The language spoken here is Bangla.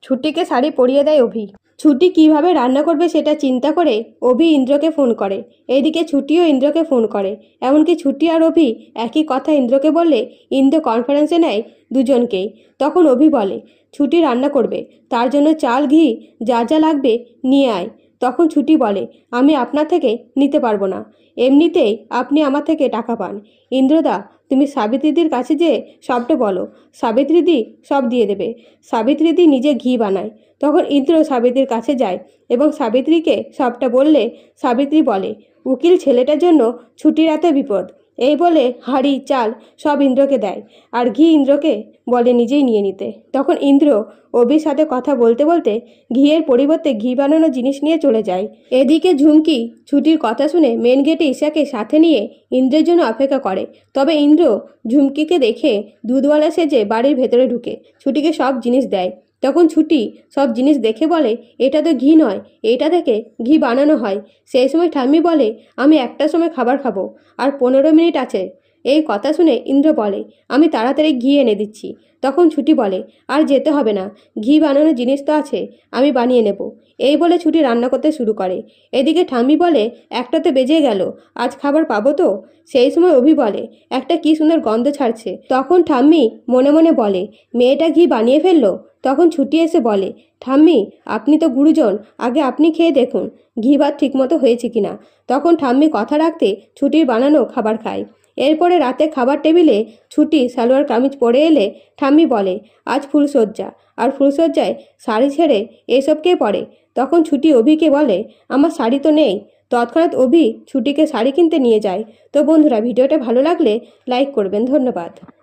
ছুটিকে শাড়ি পরিয়ে দেয় অভি। ছুটি কিভাবে রান্না করবে সেটা চিন্তা করে অভি ইন্দ্রকে ফোন করে। এইদিকে ছুটিও ইন্দ্রকে ফোন করে। এমনকি ছুটি আর অভি একই কথা ইন্দ্রকে বললে ইন্দ্র কনফারেন্সে নেয় দুজনকেই। তখন অভি বলে ছুটি রান্না করবে, তার জন্য চাল ঘি যা যা লাগবে নিয়ে আয়। তখন ছুটি বলে আমি আপনার থেকে নিতে পারবো না, এমনিতেই আপনি আমার থেকে টাকা পান। ইন্দ্রদা, তুমি সাবিত্রীদির কাছে যেয়ে সবটা বলো, সাবিত্রীদি সব দিয়ে দেবে। সাবিত্রীদি নিজে ঘি বানায়। তখন ইন্দ্র সাবিত্রীর কাছে যায় এবং সাবিত্রীকে সবটা বললে সাবিত্রী বলে উকিল ছেলেটার জন্য ছুটির রাতে বিপদ। এই বলে হাঁড়ি চাল সব ইন্দ্রকে দেয় আর ঘি ইন্দ্রকে বলে নিজেই নিয়ে নিতে। তখন ইন্দ্র অভির সাথে কথা বলতে বলতে ঘিয়ের পরিবর্তে ঘি বানানো জিনিস নিয়ে চলে যায়। এদিকে ঝুমকি ছুটির কথা শুনে মেন গেটে ঈশাকে সাথে নিয়ে ইন্দ্রের জন্য অপেক্ষা করে। তবে ইন্দ্র ঝুমকিকে দেখে দুধওয়ালা সেজে বাড়ির ভেতরে ঢুকে ছুটিকে সব জিনিস দেয়। তখন ছুটি সব জিনিস দেখে বলে এটা তো ঘি নয়, এটা থেকে ঘি বানানো হয়। সেই সময় ঠাম্মি বলে আমি একটার সময় খাবার খাবো আর 15 মিনিট আছে। এই কথা শুনে ইন্দ্র বলে আমি তাড়াতাড়ি ঘি এনে দিচ্ছি। তখন ছুটি বলে আর যেতে হবে না, ঘি বানানোর জিনিস তো আছে, আমি বানিয়ে নেব। এই বলে ছুটি রান্না করতে শুরু করে। এদিকে ঠাম্মি বলে একটাতে বেজে গেল, আজ খাবার পাবো তো? সেই সময় অভি বলে একটা কি সুন্দর গন্ধ ছাড়ছে। তখন ঠাম্মি মনে মনে বলে মেয়েটা ঘি বানিয়ে ফেললো। তখন ছুটি এসে বলে ঠাম্মি আপনি তো গুরুজন, আগে আপনি খেয়ে দেখুন ঘি ভাত ঠিকমতো হয়েছে কিনা। তখন ঠাম্মি কথা রাখতে ছুটির বানানো খাবার খায়। এরপরে রাতে খাবার টেবিলে ছুটি সালোয়ার কামিজ পরে এলে ঠাম্মি বলে আজ ফুলসজ্জা, আর ফুলসজ্জায় শাড়ি ছেড়ে এসব কে পরে? তখন ছুটি অভিকে বলে আমার শাড়ি তো নেই। তৎক্ষণাৎ অভি ছুটিকে শাড়ি কিনতে নিয়ে যায়। তো বন্ধুরা, ভিডিওটা ভালো লাগলে লাইক করবেন। ধন্যবাদ।